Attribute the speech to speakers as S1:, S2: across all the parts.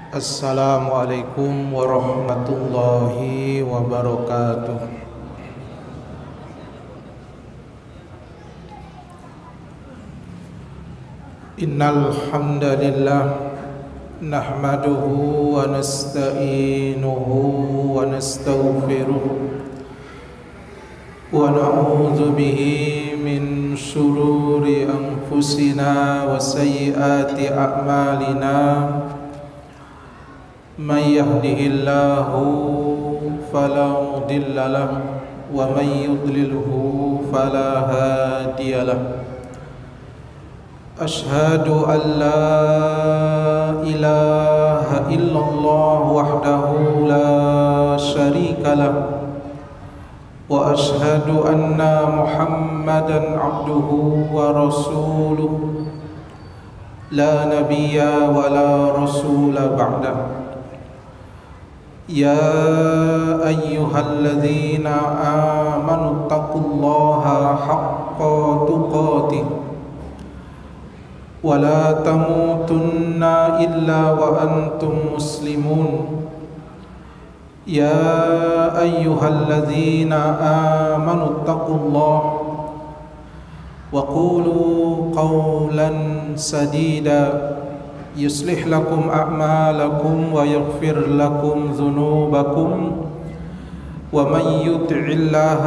S1: Assalamualaikum warahmatullahi wabarakatuh. Innal hamdalillah nahmaduhu wa nasta'inuhu wa nastaghfiruh wa na'udzu bihi min shururi anfusina wa sayyiati a'malina. Man yahdihillahu fala mudilla lahu wa man yudlilhu fala hadiya lahu. Ashhadu an la ilaha illallah wahdahu la syarika lahu wa ashhadu anna Muhammadan abduhu wa rasuluh la nabiyya wa la rasula ba'dah. يا أيها الذين آمنوا اتقوا الله حق تقاته ولا تموتن إلا وأنتم مسلمون يا أيها الذين آمنوا اتقوا الله وقولوا قولا سديدا يصلح لكم أعمالكم ويغفر لكم ذنوبكم ومن يطع الله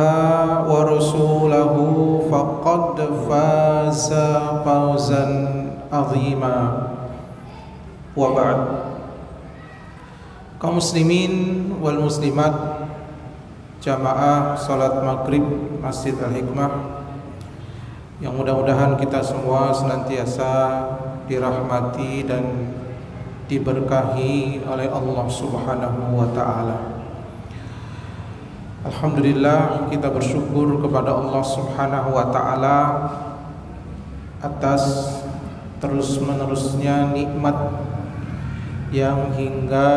S1: ورسوله فقد فاز فوزا عظيما. وبعد. Kaum muslimin wal muslimat jamaah salat maghrib Masjid Al-Hikmah yang mudah-mudahan kita semua senantiasa dirahmati dan diberkahi oleh Allah Subhanahu wa taala. Alhamdulillah, kita bersyukur kepada Allah Subhanahu wa taala atas terus-menerusnya nikmat yang hingga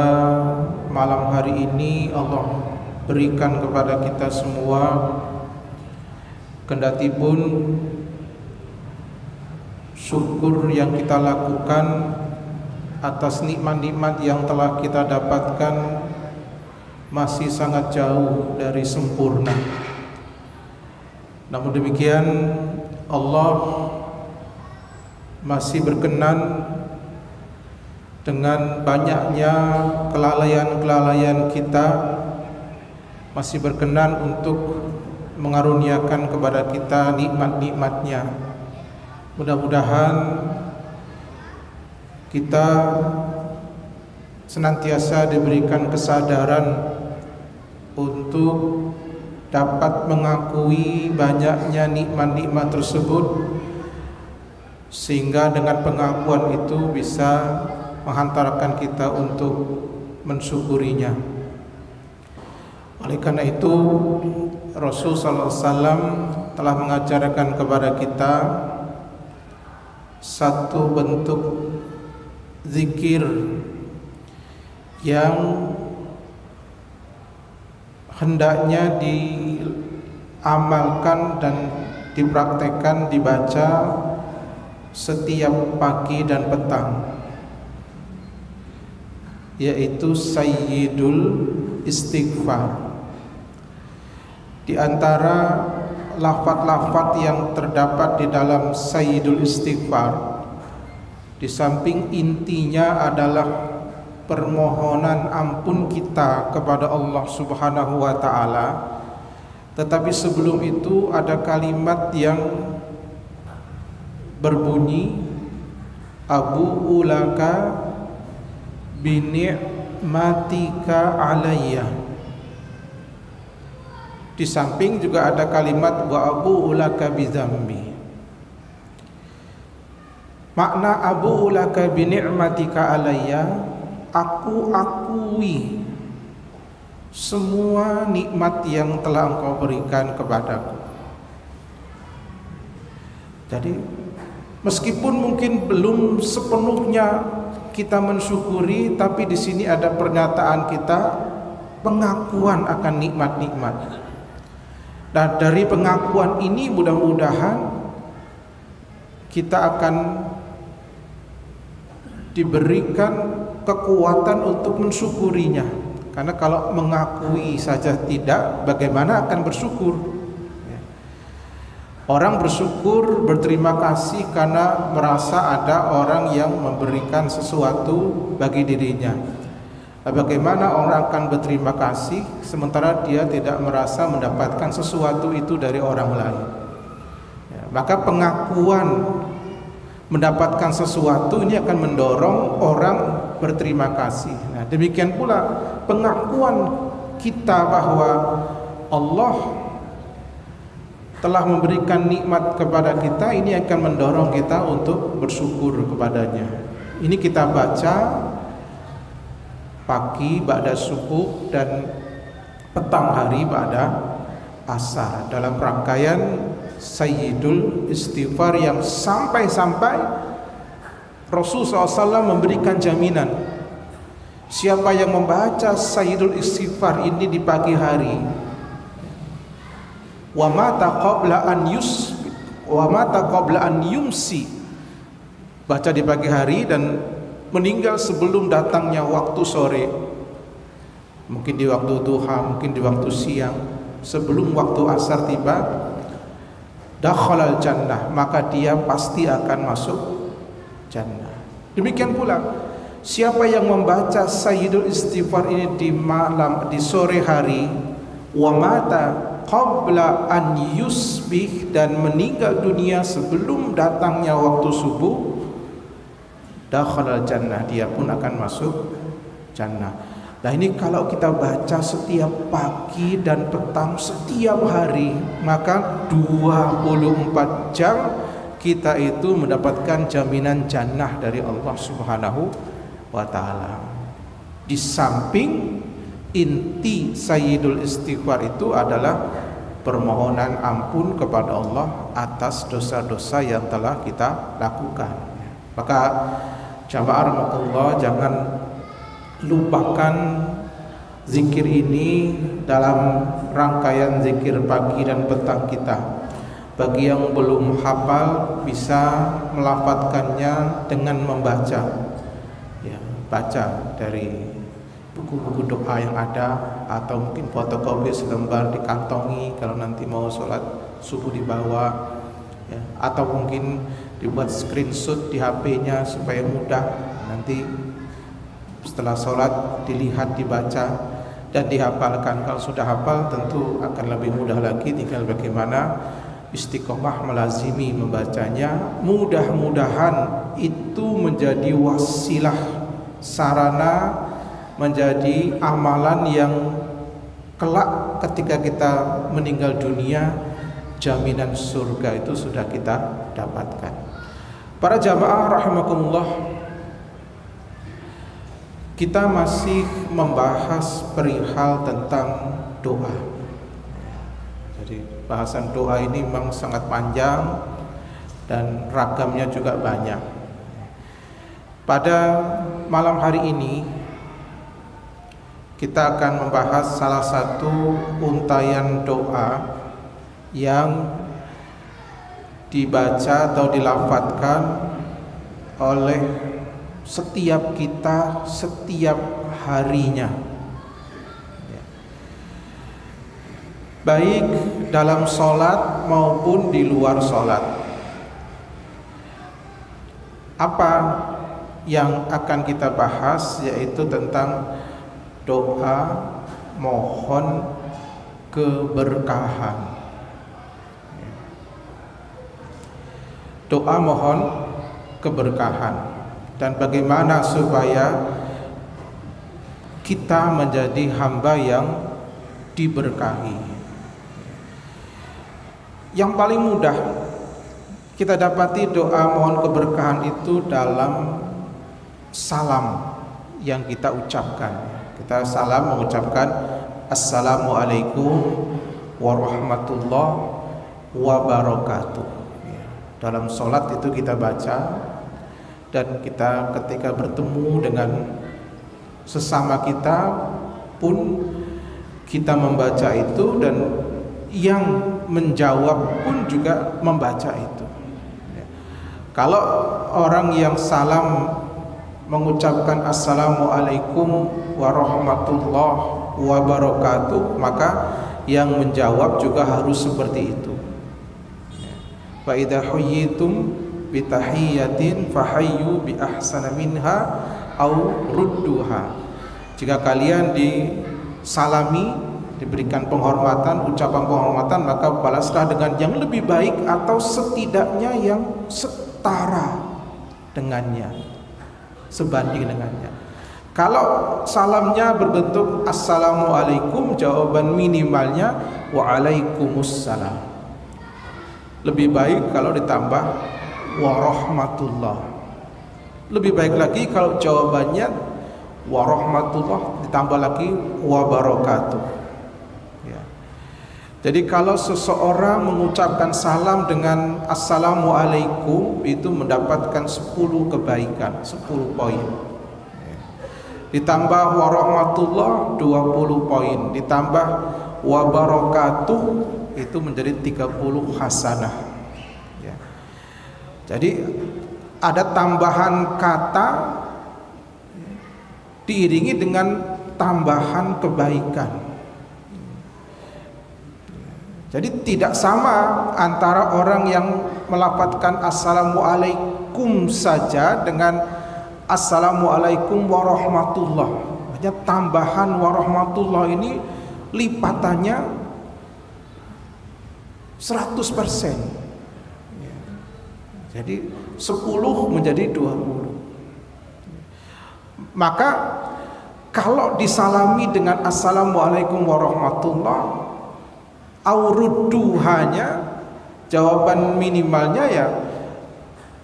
S1: malam hari ini Allah berikan kepada kita semua. Kendatipun syukur yang kita lakukan atas nikmat-nikmat yang telah kita dapatkan masih sangat jauh dari sempurna. Namun demikian Allah masih berkenan dengan banyaknya kelalaian-kelalaian kita, masih berkenan untuk mengaruniakan kepada kita nikmat-nikmatnya. Mudah-mudahan kita senantiasa diberikan kesadaran untuk dapat mengakui banyaknya nikmat-nikmat tersebut, sehingga dengan pengakuan itu bisa menghantarkan kita untuk mensyukurinya. Oleh karena itu Rasul sallallahu alaihi wasallam telah mengajarkan kepada kita satu bentuk zikir yang hendaknya diamalkan dan dipraktekkan, dibaca setiap pagi dan petang, yaitu Sayyidul Istighfar. Di antara lafaz-lafaz yang terdapat di dalam Sayyidul Istighfar, di samping intinya adalah permohonan ampun kita kepada Allah Subhanahu wa taala, tetapi sebelum itu ada kalimat yang berbunyi Abu'u laka bi ni'matika alayya. Di samping juga ada kalimat wa abu'u laka bi dzambi. Makna abu'u laka bi ni'matika alayya, aku akui semua nikmat yang telah Engkau berikan kepadaku. Jadi meskipun mungkin belum sepenuhnya kita mensyukuri, tapi di sini ada pernyataan kita, pengakuan akan nikmat-nikmat. Dan dari pengakuan ini mudah-mudahan kita akan diberikan kekuatan untuk mensyukurinya. Karena kalau mengakui saja tidak, bagaimana akan bersyukur? Orang bersyukur, berterima kasih karena merasa ada orang yang memberikan sesuatu bagi dirinya. Bagaimana orang akan berterima kasih sementara dia tidak merasa mendapatkan sesuatu itu dari orang lain? Maka pengakuan mendapatkan sesuatu ini akan mendorong orang berterima kasih. Nah, demikian pula pengakuan kita bahwa Allah telah memberikan nikmat kepada kita, ini akan mendorong kita untuk bersyukur kepadanya. Ini kita baca pagi ba'da subuh dan petang hari ba'da asar dalam rangkaian Sayyidul Istighfar yang sampai-sampai Rasulullah SAW memberikan jaminan, siapa yang membaca Sayyidul Istighfar ini di pagi hari, wa mata qabla an yumsi, baca di pagi hari dan meninggal sebelum datangnya waktu sore, mungkin di waktu duha, mungkin di waktu siang, sebelum waktu asar tiba, dakhalal jannah, maka dia pasti akan masuk jannah. Demikian pula siapa yang membaca Sayyidul Istighfar ini di malam, di sore hari, wa mata qabla an yusbih, dan meninggal dunia sebelum datangnya waktu subuh, dakhalal jannah, dia pun akan masuk jannah. Nah, ini kalau kita baca setiap pagi dan petang setiap hari, maka 24 jam kita itu mendapatkan jaminan jannah dari Allah Subhanahu wa taala. Di samping inti Sayyidul Istighfar itu adalah permohonan ampun kepada Allah atas dosa-dosa yang telah kita lakukan. Maka jamaah rahmatullah, jangan lupakan zikir ini dalam rangkaian zikir pagi dan petang kita. Bagi yang belum hafal bisa melafadzkannya dengan membaca, ya, baca dari buku-buku doa yang ada, atau mungkin fotokopi selembar dikantongi kalau nanti mau sholat subuh dibawa, ya, atau mungkin dibuat screenshot di HP-nya supaya mudah nanti setelah sholat dilihat, dibaca dan dihafalkan. Kalau sudah hafal tentu akan lebih mudah lagi, tinggal bagaimana istiqomah melazimi membacanya. Mudah-mudahan itu menjadi wasilah, sarana, menjadi amalan yang kelak ketika kita meninggal dunia, jaminan surga itu sudah kita dapatkan. Para jamaah rahimakumullah, kita masih membahas perihal tentang doa. Jadi bahasan doa ini memang sangat panjang dan ragamnya juga banyak. Pada malam hari ini kita akan membahas salah satu untayan doa yang dibaca atau dilafadzkan oleh setiap kita setiap harinya, baik dalam sholat maupun di luar sholat. Apa yang akan kita bahas yaitu tentang doa mohon keberkahan. Doa mohon keberkahan, dan bagaimana supaya kita menjadi hamba yang diberkahi. Yang paling mudah kita dapati doa mohon keberkahan itu dalam salam yang kita ucapkan. Kita salam mengucapkan Assalamualaikum warahmatullahi wabarakatuh. Dalam sholat itu kita baca, dan kita ketika bertemu dengan sesama kita pun kita membaca itu, dan yang menjawab pun juga membaca itu. Kalau orang yang salam mengucapkan assalamualaikum warahmatullahi wabarakatuh, maka yang menjawab juga harus seperti itu. Fa idza huyyitum bi tahiyyatin fahayyu bi ahsana minha aw rudduha. Jika kalian disalami, diberikan penghormatan, ucapan penghormatan, maka balaslah dengan yang lebih baik atau setidaknya yang setara dengannya, sebanding dengannya. Kalau salamnya berbentuk assalamualaikum, jawaban minimalnya waalaikumsalam. Lebih baik kalau ditambah warahmatullah. Lebih baik lagi kalau jawabannya warahmatullah ditambah lagi wabarakatuh. Ya. Jadi kalau seseorang mengucapkan salam dengan assalamualaikum, itu mendapatkan 10 kebaikan, 10 poin. Ya. Ditambah warahmatullah 20 poin, ditambah wabarakatuh itu menjadi 30 hasanah. Ya. Jadi ada tambahan kata diiringi dengan tambahan kebaikan. Jadi tidak sama antara orang yang melafadzkan assalamualaikum saja dengan assalamualaikum warahmatullah. Hanya tambahan warahmatullah ini lipatannya 100%. Jadi 10 menjadi 20. Maka kalau disalami dengan assalamualaikum warahmatullah, aurudduhanya, jawaban minimalnya ya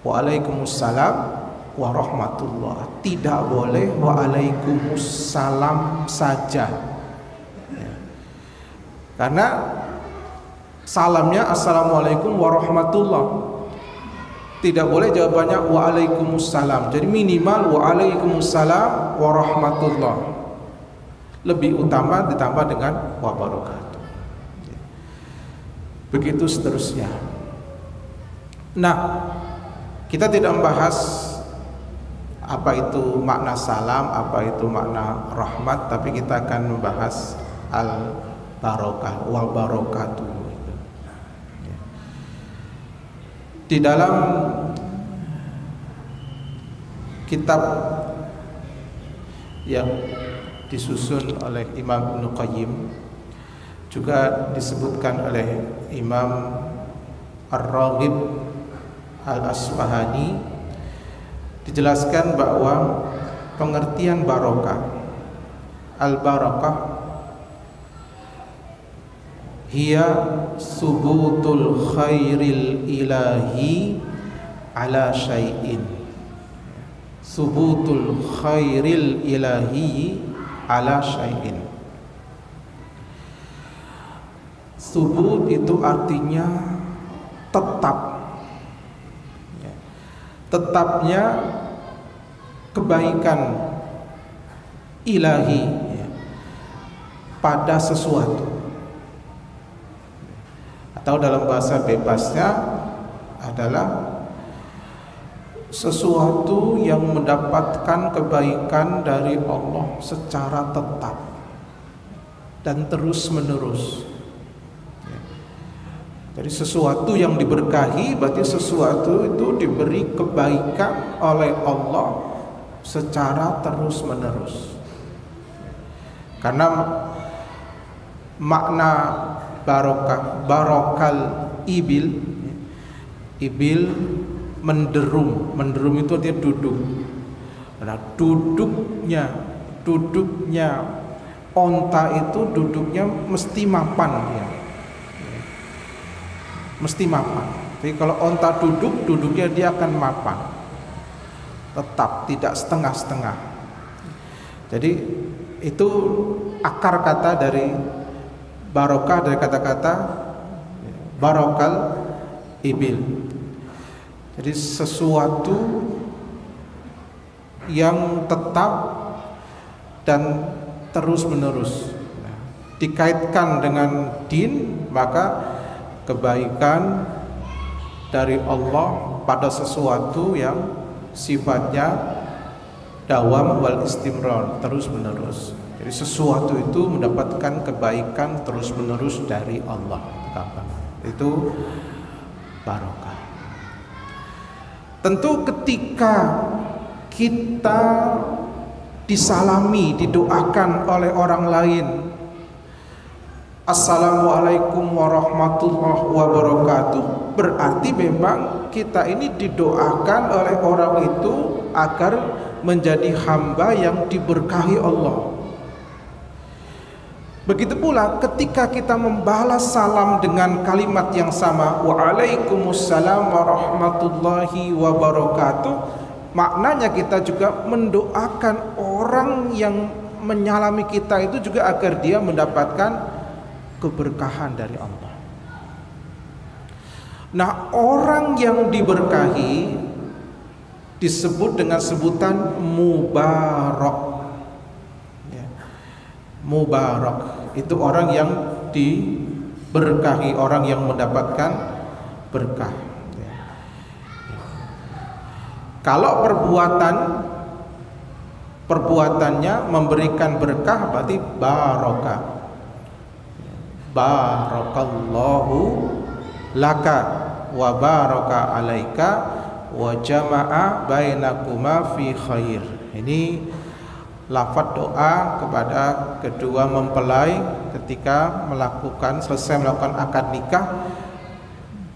S1: waalaikumsalam warahmatullah. Tidak boleh waalaikumsalam saja. Karena salamnya assalamualaikum warahmatullah, tidak boleh jawabannya waalaikumsalam. Jadi minimal waalaikumsalam warahmatullah, lebih utama ditambah dengan wabarakatuh. Begitu seterusnya. Nah, kita tidak membahas apa itu makna salam, apa itu makna rahmat, tapi kita akan membahas al-barakah, wabarakatuh. Di dalam kitab yang disusun oleh Imam Ibnu Qayyim, juga disebutkan oleh Imam Ar-Raghib Al-Asfahani, dijelaskan bahwa pengertian barokah, al-barakah hiya subutul khairil ilahi ala syai'in. Subutul khairil ilahi ala syai'in. Subut itu artinya tetap. Tetapnya kebaikan ilahi pada sesuatu. Atau dalam bahasa bebasnya adalah sesuatu yang mendapatkan kebaikan dari Allah secara tetap dan terus menerus. Jadi sesuatu yang diberkahi berarti sesuatu itu diberi kebaikan oleh Allah secara terus menerus. Karena makna barokah, barokal ibil, ibil menderum, menderum itu artinya duduk. Nah, duduknya onta itu duduknya mesti mapan ya. Mesti mapan. Jadi kalau onta duduk, duduknya dia akan mapan, tetap, tidak setengah-setengah. Jadi itu akar kata dari barokah, dari kata-kata barokal ibil. Jadi sesuatu yang tetap dan terus menerus. Nah, dikaitkan dengan din, maka kebaikan dari Allah pada sesuatu yang sifatnya dawam wal istimrar, terus menerus. Jadi sesuatu itu mendapatkan kebaikan terus menerus dari Allah. Itu barokah. Tentu ketika kita disalami, didoakan oleh orang lain, Assalamualaikum warahmatullahi wabarakatuh, berarti memang kita ini didoakan oleh orang itu agar menjadi hamba yang diberkahi Allah. Begitu pula ketika kita membalas salam dengan kalimat yang sama, Waalaikumsalam warahmatullahi wabarakatuh, maknanya kita juga mendoakan orang yang menyalami kita itu juga agar dia mendapatkan keberkahan dari Allah. Nah, orang yang diberkahi disebut dengan sebutan mubarak. Mubarak itu orang yang diberkahi, orang yang mendapatkan berkah. Kalau perbuatannya memberikan berkah, berarti barokah. Barakallahu laka wa baraka alaika wa jama'a bainakuma fi khair. Ini lafaz doa kepada kedua mempelai ketika selesai melakukan akad nikah,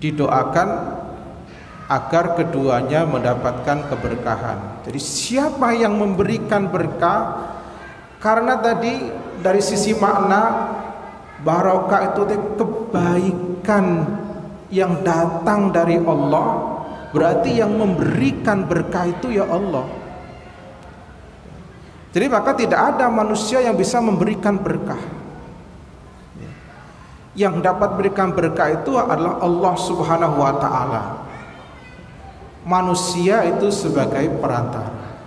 S1: didoakan agar keduanya mendapatkan keberkahan. Jadi siapa yang memberikan berkah, karena tadi dari sisi makna barokah itu kebaikan yang datang dari Allah, berarti yang memberikan berkah itu ya Allah. Jadi maka tidak ada manusia yang bisa memberikan berkah. Yang dapat berikan berkah itu adalah Allah Subhanahu wa ta'ala. Manusia itu sebagai perantara.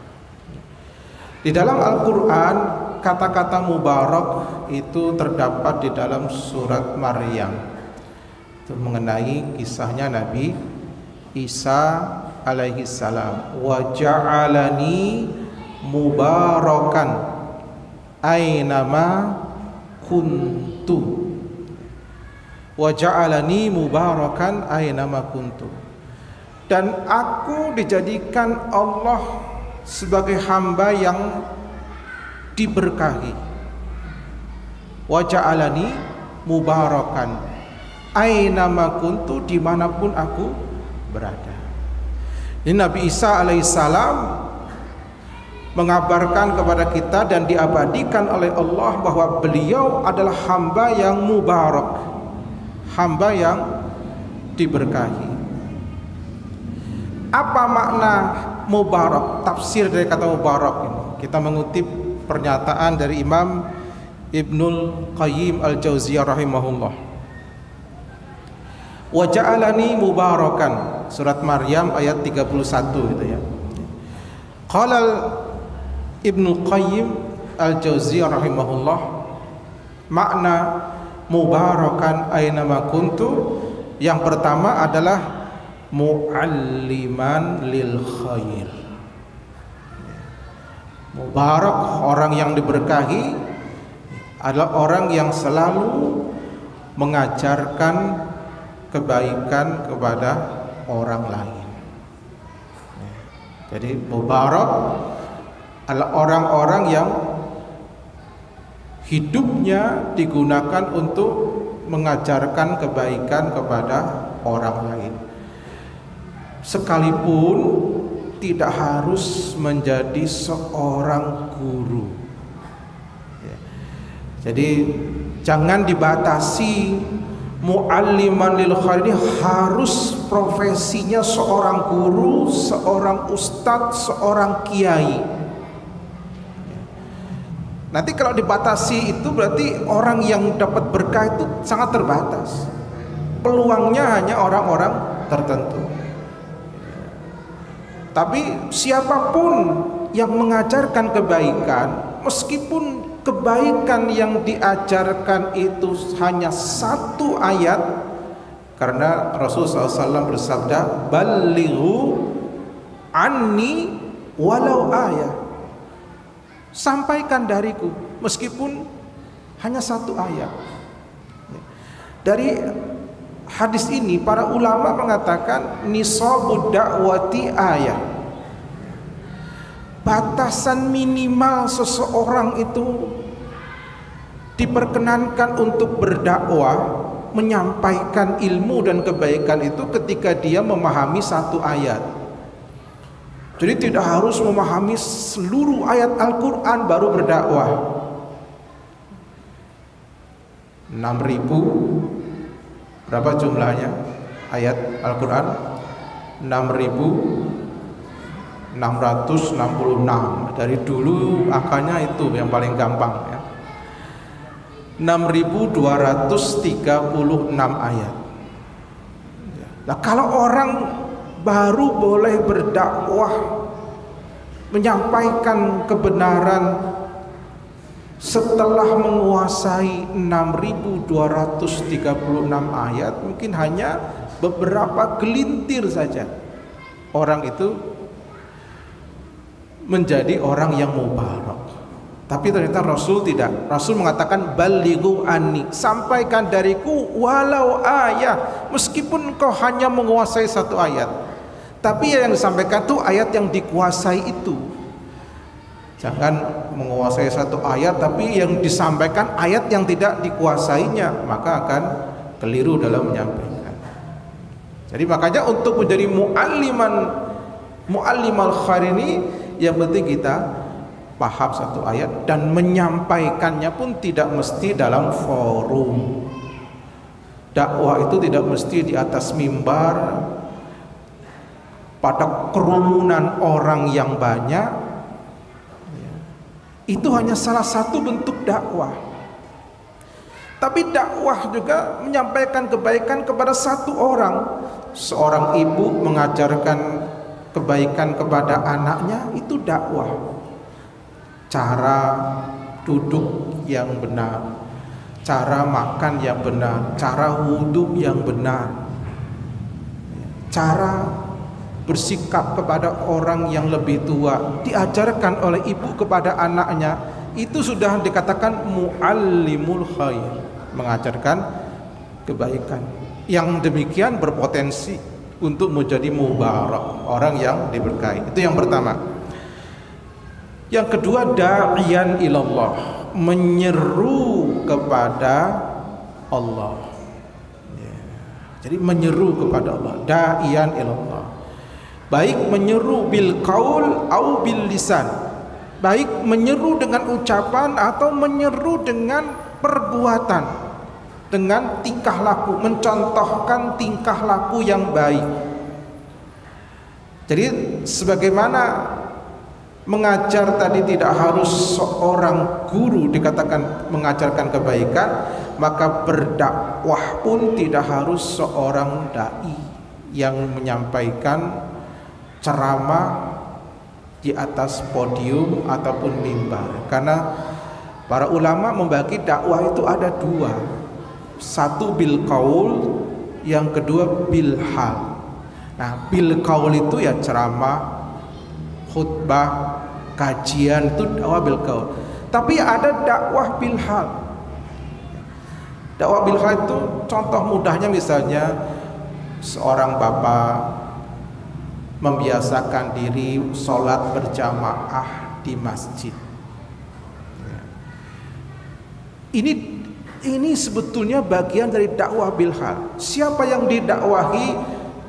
S1: Di dalam Al-Quran, kata-kata mubarak itu terdapat di dalam surat Maryam. Itu mengenai kisahnya Nabi Isa alaihi salam. Wa ja'alani mubarakan ainama kuntu. Wa ja'alani mubarakan ainama kuntu. Dan aku dijadikan Allah sebagai hamba yang diberkahi. Wa ja'alani mubarakan ainama kuntu, dimanapun aku berada. Ini Nabi Isa alaihissalam mengabarkan kepada kita dan diabadikan oleh Allah bahwa beliau adalah hamba yang mubarak, hamba yang diberkahi. Apa makna mubarak? Tafsir dari kata mubarak ini, kita mengutip pernyataan dari Imam Ibnul Qayyim Al-Jauziyah rahimahullah. Wa ja'alani mubarakan, surat Maryam ayat 31 gitu ya. Qala Ibnul Qayyim Al-Jauziyah rahimahullah, makna mubarakan ainama kuntu, yang pertama adalah mu'alliman lil khair. Mubarak, orang yang diberkahi, adalah orang yang selalu mengajarkan kebaikan kepada orang lain. Jadi mubarak adalah orang-orang yang hidupnya digunakan untuk mengajarkan kebaikan kepada orang lain, sekalipun tidak harus menjadi seorang guru. Jadi jangan dibatasi mu'alliman lil khair ini harus profesinya seorang guru, seorang ustadz, seorang kiai. Nanti kalau dibatasi itu berarti orang yang dapat berkah itu sangat terbatas. Peluangnya hanya orang-orang tertentu. Tapi siapapun yang mengajarkan kebaikan, meskipun kebaikan yang diajarkan itu hanya satu ayat, karena Rasulullah SAW bersabda, "Ballighu anni walau ayat." sampaikan dariku, meskipun hanya satu ayat. Dari hadis ini para ulama mengatakan nisabud da'wati ayat. Batasan minimal seseorang itu diperkenankan untuk berdakwah, menyampaikan ilmu dan kebaikan itu ketika dia memahami satu ayat. Jadi tidak harus memahami seluruh ayat Al-Quran baru berdakwah. 6.000 berapa jumlahnya ayat Al-Quran? 6.666. Dari dulu angkanya itu yang paling gampang ya. 6.236 ayat. Nah, kalau orang baru boleh berdakwah, menyampaikan kebenaran setelah menguasai 6.236 ayat, mungkin hanya beberapa gelintir saja orang itu menjadi orang yang mubarak. Tapi ternyata Rasul tidak. Rasul mengatakan balighu anni, sampaikan dariku walau ayat, meskipun engkau hanya menguasai satu ayat. Tapi yang disampaikan itu ayat yang dikuasai itu. Jangan menguasai satu ayat tapi yang disampaikan ayat yang tidak dikuasainya, maka akan keliru dalam menyampaikan. Jadi makanya untuk menjadi muallimal khair ini yang penting kita paham satu ayat dan menyampaikannya pun tidak mesti dalam forum. Dakwah itu tidak mesti di atas mimbar pada kerumunan orang yang banyak. Itu hanya salah satu bentuk dakwah. Tapi dakwah juga menyampaikan kebaikan kepada satu orang. Seorang ibu mengajarkan kebaikan kepada anaknya, itu dakwah. Cara duduk yang benar, cara makan yang benar, cara wudhu yang benar, cara bersikap kepada orang yang lebih tua diajarkan oleh ibu kepada anaknya, itu sudah dikatakan muallimul khair, mengajarkan kebaikan. Yang demikian berpotensi untuk menjadi mubarak, orang yang diberkahi. Itu yang pertama. Yang kedua, da'iyan ilallah, menyeru kepada Allah. Jadi menyeru kepada Allah, da'iyan ilallah. Baik menyeru bil qaul au bil lisan, baik menyeru dengan ucapan atau menyeru dengan perbuatan, dengan tingkah laku, mencontohkan tingkah laku yang baik. Jadi sebagaimana mengajar tadi tidak harus seorang guru dikatakan mengajarkan kebaikan, maka berdakwah pun tidak harus seorang dai yang menyampaikan ceramah di atas podium ataupun mimbar. Karena para ulama membagi dakwah itu ada dua, satu bil qaul, yang kedua bil hal. Nah, bil qaul itu ya ceramah, khutbah, kajian, itu dakwah bil qaul. Tapi ada dakwah bil hal. Dakwah bil hal itu contoh mudahnya misalnya seorang bapak membiasakan diri sholat berjamaah di masjid. Ini sebetulnya bagian dari dakwah bil hal. Siapa yang didakwahi?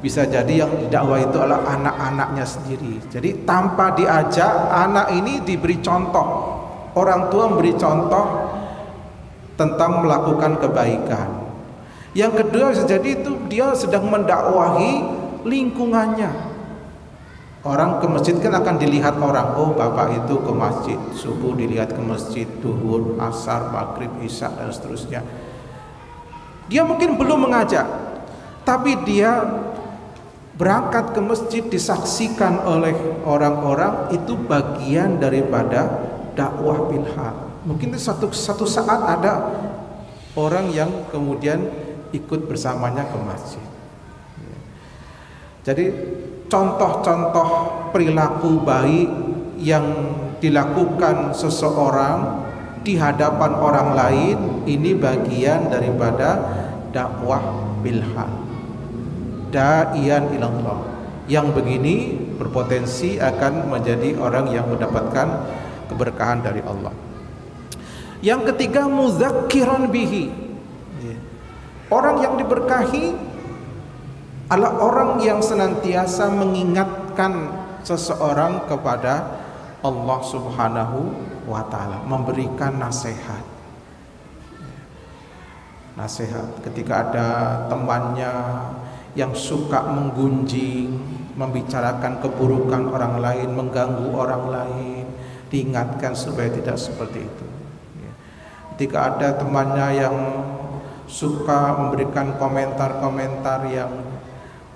S1: Bisa jadi yang didakwah itu adalah anak-anaknya sendiri. Jadi tanpa diajak, anak ini diberi contoh, orang tua memberi contoh tentang melakukan kebaikan. Yang kedua bisa jadi itu dia sedang mendakwahi lingkungannya. Orang ke masjid kan akan dilihat orang, oh bapak itu ke masjid, subuh dilihat ke masjid, duhur, asar, maghrib, isya dan seterusnya. Dia mungkin belum mengajak, tapi dia berangkat ke masjid disaksikan oleh orang-orang, itu bagian daripada dakwah bil hal. Mungkin satu saat ada orang yang kemudian ikut bersamanya ke masjid. Jadi contoh-contoh perilaku baik yang dilakukan seseorang di hadapan orang lain, ini bagian daripada dakwah bilhal, da'iyan ilallah. Yang begini berpotensi akan menjadi orang yang mendapatkan keberkahan dari Allah. Yang ketiga, muzakkiran bihi. Orang yang diberkahi adalah orang yang senantiasa mengingatkan seseorang kepada Allah Subhanahu wa ta'ala, memberikan nasihat. Nasihat ketika ada temannya yang suka menggunjing, membicarakan keburukan orang lain, mengganggu orang lain, diingatkan supaya tidak seperti itu. Ketika ada temannya yang suka memberikan komentar-komentar yang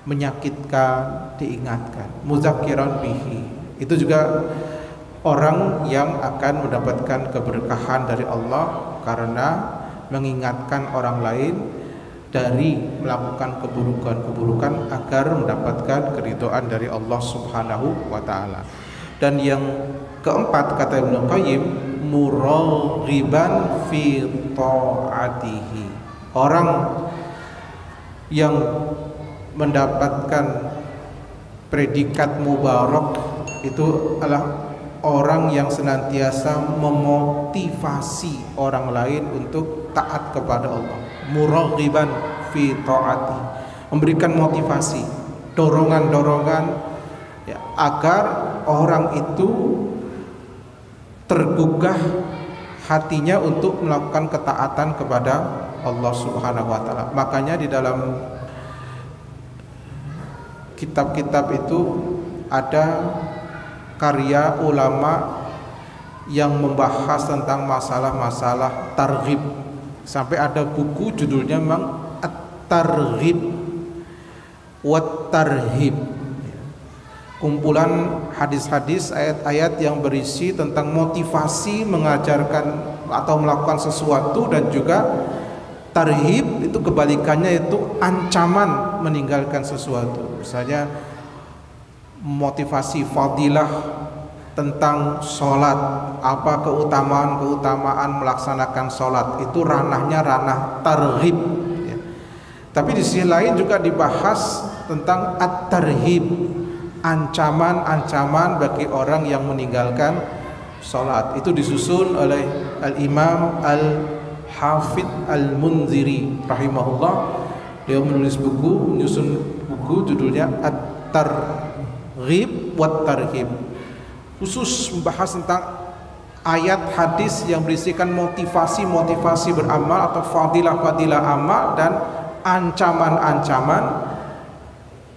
S1: menyakitkan, diingatkan. Muzakkiran bihi, itu juga orang yang akan mendapatkan keberkahan dari Allah karena mengingatkan orang lain dari melakukan keburukan-keburukan agar mendapatkan keridhaan dari Allah Subhanahu wa ta'ala. Dan yang keempat, kata Ibnu Qayyim, muraghiban fi ta'atihi. Orang yang mendapatkan predikat mubarak itu adalah orang yang senantiasa memotivasi orang lain untuk taat kepada Allah. Muraghiban fi ta'ati, memberikan motivasi, dorongan-dorongan ya, agar orang itu tergugah hatinya untuk melakukan ketaatan kepada Allah Subhanahu wa ta'ala. Makanya di dalam kitab-kitab itu ada karya ulama yang membahas tentang masalah-masalah targhib. Sampai ada buku judulnya memang At-Targhib Wat Tarhib, kumpulan hadis-hadis, ayat-ayat yang berisi tentang motivasi mengajarkan atau melakukan sesuatu, dan juga tarhib itu kebalikannya, itu ancaman meninggalkan sesuatu. Misalnya motivasi fadilah tentang sholat, apa keutamaan melaksanakan sholat, itu ranahnya ranah targhib ya. Tapi di sisi lain juga dibahas tentang at-tarhib, ancaman-ancaman bagi orang yang meninggalkan sholat. Itu disusun oleh Al-Imam Al-Hafidh Al-Munziri rahimahullah. Dia menyusun buku judulnya At-Targhib Wat Tarhib, khusus membahas tentang ayat hadis yang berisikan motivasi beramal atau fadilah amal dan ancaman-ancaman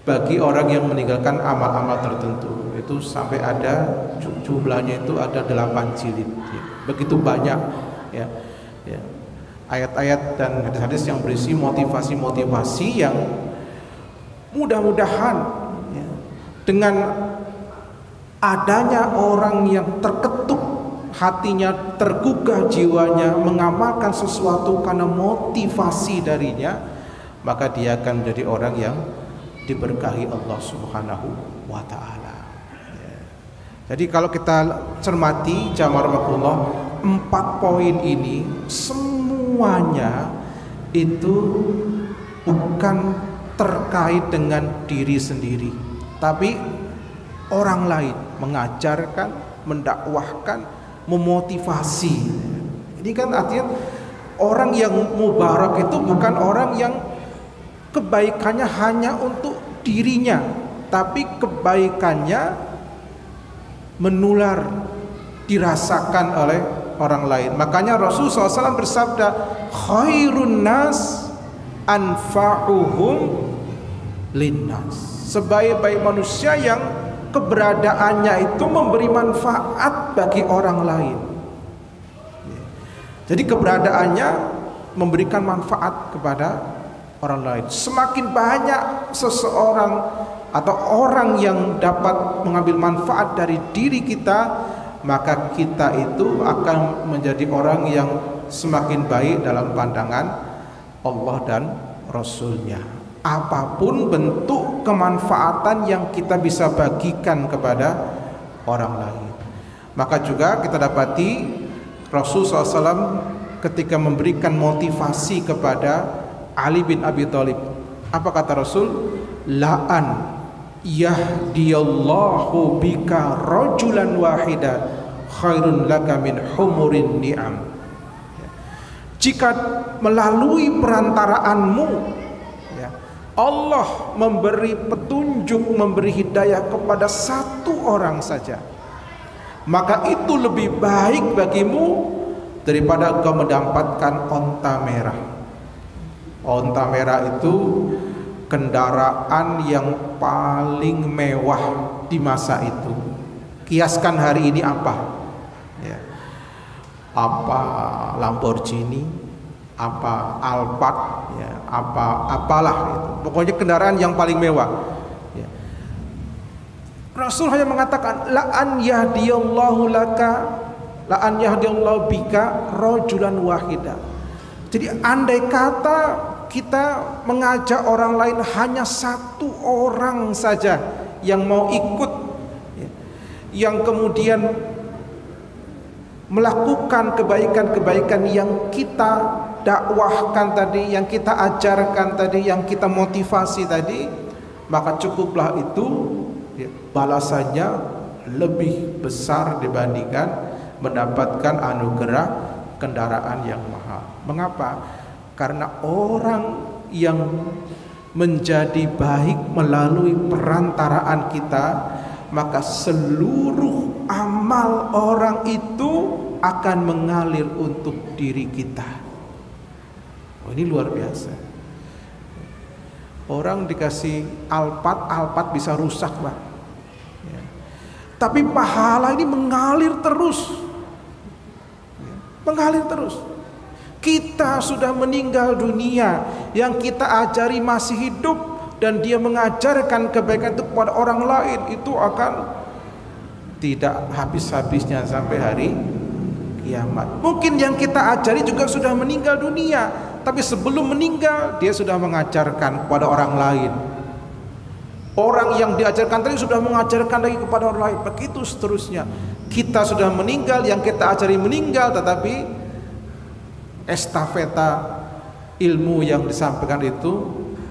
S1: bagi orang yang meninggalkan amal-amal tertentu. Itu sampai ada jumlahnya, itu ada 8 jilid ya. Begitu banyak ya, ya, ayat-ayat dan hadis-hadis yang berisi motivasi yang mudah-mudahan ya, dengan adanya orang yang terketuk hatinya, tergugah jiwanya mengamalkan sesuatu karena motivasi darinya, maka dia akan menjadi orang yang diberkahi Allah Subhanahu wa ta'ala ya. Jadi kalau kita cermati jamaah rahimakumullah, 4 poin ini semuanya itu bukan terkait dengan diri sendiri, tapi orang lain, mengajarkan, mendakwahkan, memotivasi. Ini kan artinya orang yang mubarak itu bukan orang yang kebaikannya hanya untuk dirinya, tapi kebaikannya menular, dirasakan oleh orang lain. Makanya Rasulullah SAW bersabda, khairun nas anfa'uhum linnas. Sebaik-baik manusia yang keberadaannya itu memberi manfaat bagi orang lain. Jadi keberadaannya memberikan manfaat kepada orang lain. Semakin banyak seseorang atau orang yang dapat mengambil manfaat dari diri kita, maka kita itu akan menjadi orang yang semakin baik dalam pandangan Allah dan Rasulnya. Apapun bentuk kemanfaatan yang kita bisa bagikan kepada orang lain, Maka juga kita dapati Rasul SAW ketika memberikan motivasi kepada Ali bin Abi Thalib, apa kata Rasul? La'an yahdiyallahu bika rajulan wahida khairun laka min humurin ni'am. Jika melalui perantaraanmu Allah memberi petunjuk, memberi hidayah kepada satu orang saja, maka itu lebih baik bagimu daripada engkau mendapatkan onta merah. Onta merah itu kendaraan yang paling mewah di masa itu. Kiaskan hari ini apa? Ya. Apa Lamborghini, apa Alphard, ya, apalah itu. Pokoknya kendaraan yang paling mewah. Ya. Rasul hanya mengatakan la'an yahdiyallahu bika rajulan wahida. Jadi andai kata kita mengajak orang lain hanya satu orang saja yang mau ikut, yang kemudian melakukan kebaikan-kebaikan yang kita dakwahkan tadi, yang kita ajarkan tadi, yang kita motivasi tadi, maka cukuplah itu, balasannya lebih besar dibandingkan mendapatkan anugerah kendaraan yang mahal. Mengapa? Karena orang yang menjadi baik melalui perantaraan kita, maka seluruh amal orang itu akan mengalir untuk diri kita. Oh, ini luar biasa. Orang dikasih Alphard bisa rusak, Pak. Ya. Tapi pahala ini mengalir terus. Ya. Mengalir terus. Kita sudah meninggal dunia, yang kita ajari masih hidup, dan dia mengajarkan kebaikan itu kepada orang lain, itu akan tidak habis-habisnya sampai hari kiamat. Mungkin yang kita ajari juga sudah meninggal dunia, tapi sebelum meninggal dia sudah mengajarkan kepada orang lain. Orang yang diajarkan tadi sudah mengajarkan lagi kepada orang lain. Begitu seterusnya. Kita sudah meninggal, yang kita ajari meninggal, tetapi estafeta ilmu yang disampaikan itu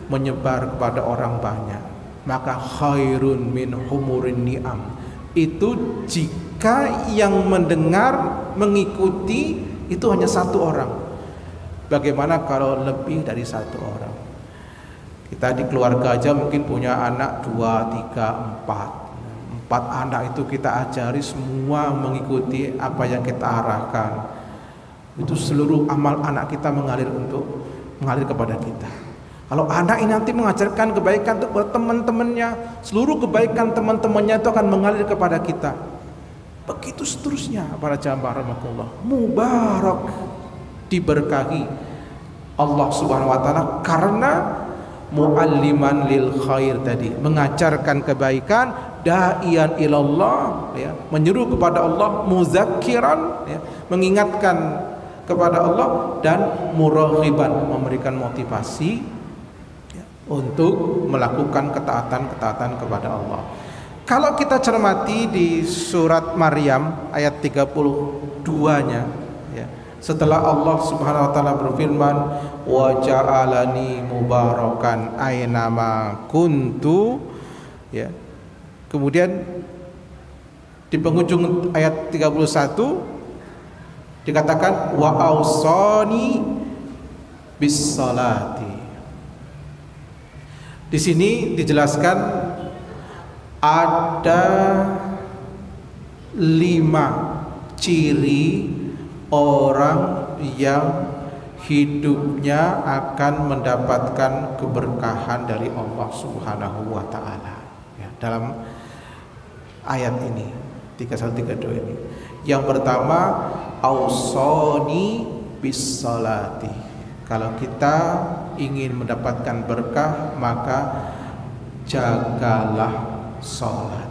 S1: menyebar kepada orang banyak. Maka khairun min humurin ni'am. Itu jika yang mendengar, mengikuti itu hanya satu orang. Bagaimana kalau lebih dari satu orang? Kita di keluarga aja mungkin punya anak 2, 3, 4 anak, itu kita ajari semua mengikuti apa yang kita arahkan. Itu seluruh amal anak kita mengalir kepada kita. Kalau anak ini nanti mengajarkan kebaikan itu buat teman-temannya, seluruh kebaikan teman-temannya itu akan mengalir kepada kita. Begitu seterusnya para jamaah rahimakumullah. Mubarak, diberkahi Allah Subhanahu wa taala karena mualliman lil khair tadi, mengajarkan kebaikan, da'iyan ilallah, ya, menyeru kepada Allah, muzakkiran, ya, mengingatkan kepada Allah, dan muraghiban, memberikan motivasi, ya, untuk melakukan ketaatan kepada Allah. Kalau kita cermati di surat Maryam ayat 32-nya, ya, setelah Allah Subhanahu wa taala berfirman wa ja'alani mubarakan ainama kuntu, ya, kemudian di penghujung ayat 31 dikatakan wa ausani bis salati. Di sini dijelaskan ada 5 ciri orang yang hidupnya akan mendapatkan keberkahan dari Allah Subhanahu wa taala, ya, dalam ayat ini 3132 ini. Yang pertama, ausoni bis salati. Kalau kita ingin mendapatkan berkah, maka jagalah salat.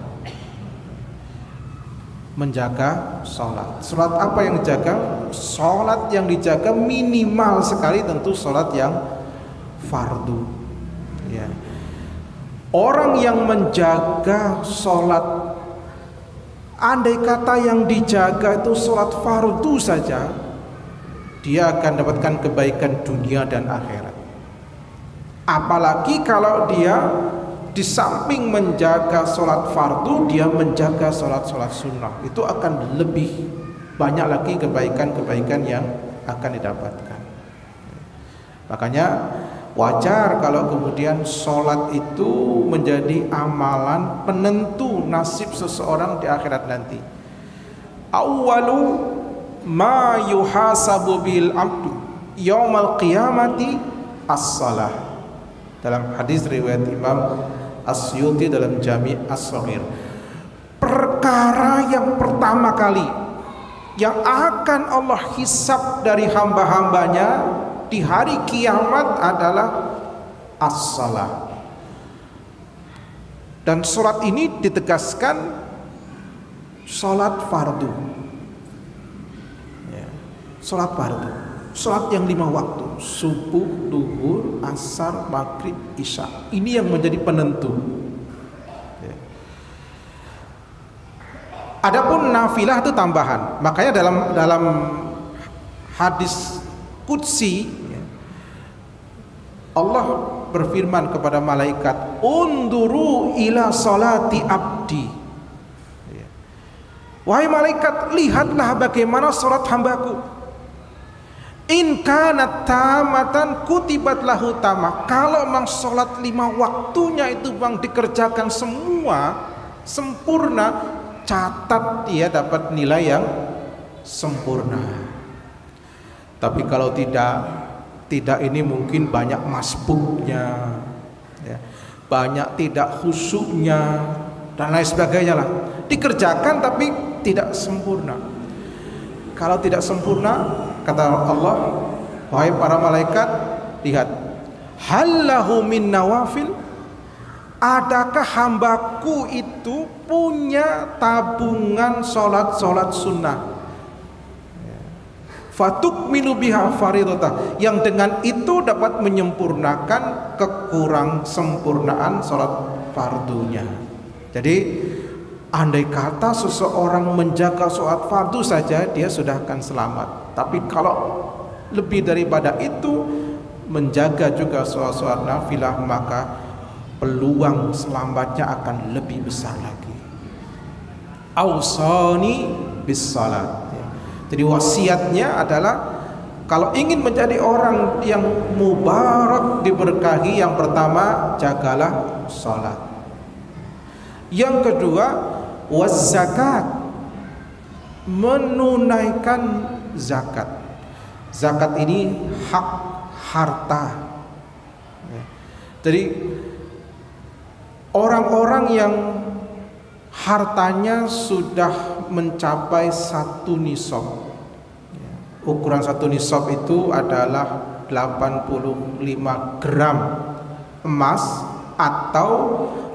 S1: Menjaga salat. Salat apa yang dijaga? Salat yang dijaga minimal sekali tentu salat yang fardu, ya. Orang yang menjaga salat Andai kata yang dijaga itu sholat fardu saja, dia akan dapatkan kebaikan dunia dan akhirat. Apalagi kalau dia di samping menjaga sholat fardu, dia menjaga sholat sunnah, itu akan lebih banyak lagi kebaikan-kebaikan yang akan didapatkan. Makanya wajar kalau kemudian sholat itu menjadi amalan penentu nasib seseorang di akhirat nanti. Awwalu ma yuhasabu bil abdu yaumal qiyamati as-salah. Dalam hadis riwayat Imam As-Suyuti dalam Jami' As-Shaghir, perkara yang pertama kali yang akan Allah hisab dari hamba-hambanya di hari kiamat adalah as-salah. Dan sholat ini ditegaskan sholat fardu ya, sholat fardu, sholat yang 5 waktu, subuh, duhur, asar, maghrib, isya. Ini yang menjadi penentu ya. Adapun nafilah itu tambahan. Makanya dalam hadis qudsi ya, Allah berfirman kepada malaikat, unduru ila salati abdi ya. Wahai malaikat, lihatlah bagaimana salat hambaku. In kanat tamatan kutibat lahu tamah. Kalau memang salat 5 waktunya itu bang dikerjakan semua sempurna, catat dia dapat nilai yang sempurna. Tapi kalau tidak ini mungkin banyak masbuknya ya, banyak tidak khusyuknya dan lain sebagainya lah. Dikerjakan tapi tidak sempurna. Kalau tidak sempurna, kata Allah, wahai para malaikat, lihat, hallahu min nawafil, adakah hambaku itu punya tabungan solat sunnah, fatuk minu biha faridotah, yang dengan itu dapat menyempurnakan kekurang sempurnaan sholat fardunya. Jadi andai kata seseorang menjaga sholat fardu saja, dia sudah akan selamat. Tapi kalau lebih daripada itu, menjaga juga sholat nafilah, maka peluang selamatnya akan lebih besar lagi. Ausani bis salat. Jadi wasiatnya adalah kalau ingin menjadi orang yang mubarak, diberkahi, yang pertama jagalah salat. Yang kedua wazzakat, menunaikan zakat. Zakat ini hak harta. Jadi orang-orang yang hartanya sudah mencapai 1 nisab. Ukuran 1 nisab itu adalah 85 gram emas atau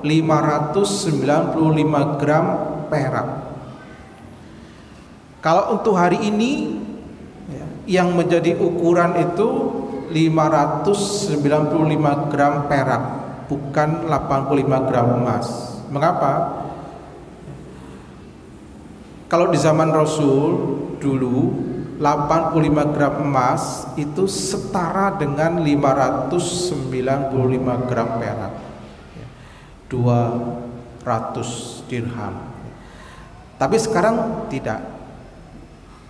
S1: 595 gram perak. Kalau untuk hari ini yang menjadi ukuran itu 595 gram perak, bukan 85 gram emas. Mengapa? Kalau di zaman Rasul dulu 85 gram emas itu setara dengan 595 gram perak, 200 dirham. Tapi sekarang tidak,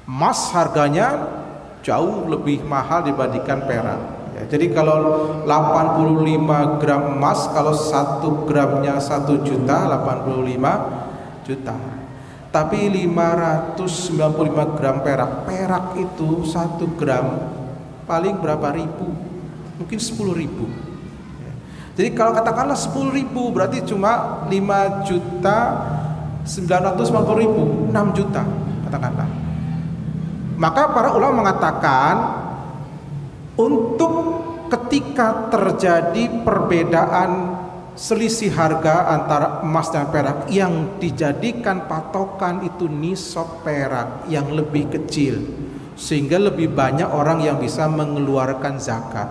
S1: emas harganya jauh lebih mahal dibandingkan perak ya. Jadi kalau 85 gram emas, kalau 1 gramnya 1 juta, 85 juta. Tapi 595 gram perak, perak itu 1 gram paling berapa ribu? Mungkin 10 ribu. Jadi kalau katakanlah 10 ribu berarti cuma 5 juta 990 ribu, 6 juta katakanlah. Maka para ulama mengatakan untuk ketika terjadi perbedaan selisih harga antara emas dan perak, yang dijadikan patokan itu nisab perak yang lebih kecil, sehingga lebih banyak orang yang bisa mengeluarkan zakat.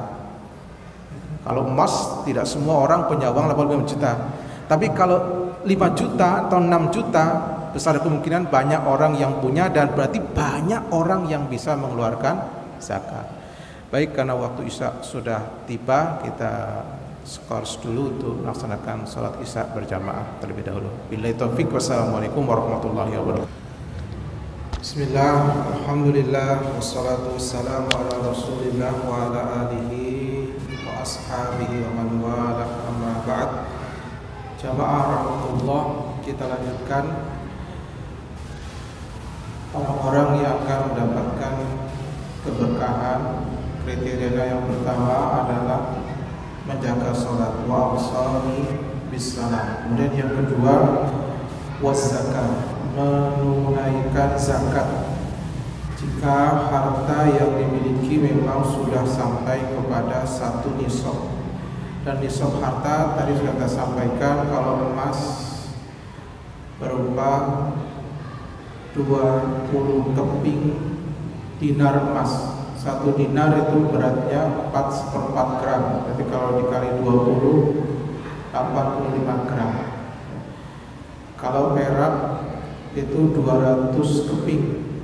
S1: Kalau emas tidak semua orang punya uang 85 juta, tapi kalau 5 juta atau 6 juta besar kemungkinan banyak orang yang punya dan berarti banyak orang yang bisa mengeluarkan zakat. Baik, karena waktu Isya sudah tiba, kita skors dulu untuk melaksanakan sholat Isya berjamaah terlebih dahulu. Billahi taufik, wassalamualaikum warahmatullahi wabarakatuh. Bismillah, alhamdulillah, wassalatu wassalamu ala rasulillah wa ala alihi wa ashabihi wa man wala, amma ba'd. Jamaah rahmatullah, kita lanjutkan orang-orang yang akan mendapatkan keberkahan. Kriteria yang pertama adalah menjaga sholat, wa awsani bis salat. Kemudian yang kedua, waszakat, menunaikan zakat jika harta yang dimiliki memang sudah sampai kepada satu nisab. Dan nisab harta tadi sudah kita sampaikan, kalau emas berupa 20 keping dinar emas. Satu dinar itu beratnya 4/4 gram. Jadi kalau dikali 20, 85 gram. Kalau perak itu 200 keping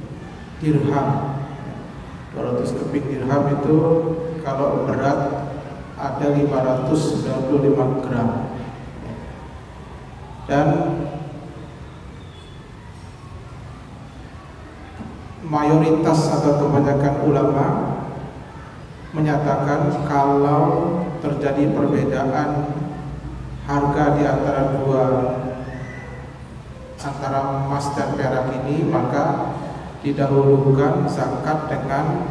S1: dirham. 200 keping dirham itu kalau berat ada 595 gram. Dan mayoritas atau kebanyakan ulama menyatakan kalau terjadi perbedaan harga di antara emas dan perak ini, maka didahulukan zakat dengan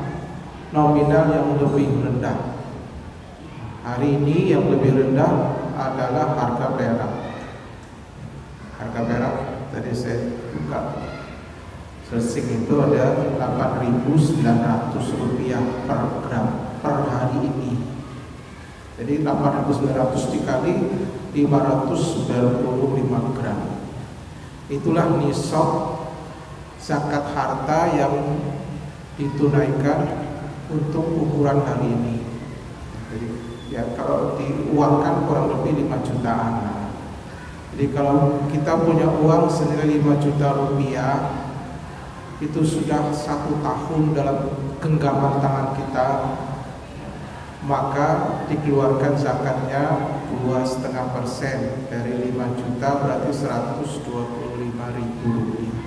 S1: nominal yang lebih rendah. Hari ini yang lebih rendah adalah harga perak. Harga perak tadi saya buka searching itu ada 8.900 rupiah per gram per hari ini. Jadi 8.900 dikali 595 gram. Itulah nisab zakat harta yang ditunaikan untuk ukuran hari ini. Jadi ya kalau diuangkan kurang lebih 5 jutaan. Jadi kalau kita punya uang senilai 5 juta rupiah, itu sudah 1 tahun dalam genggaman tangan kita, maka dikeluarkan zakatnya 2,5% dari 5 juta, berarti 125.000 rupiah.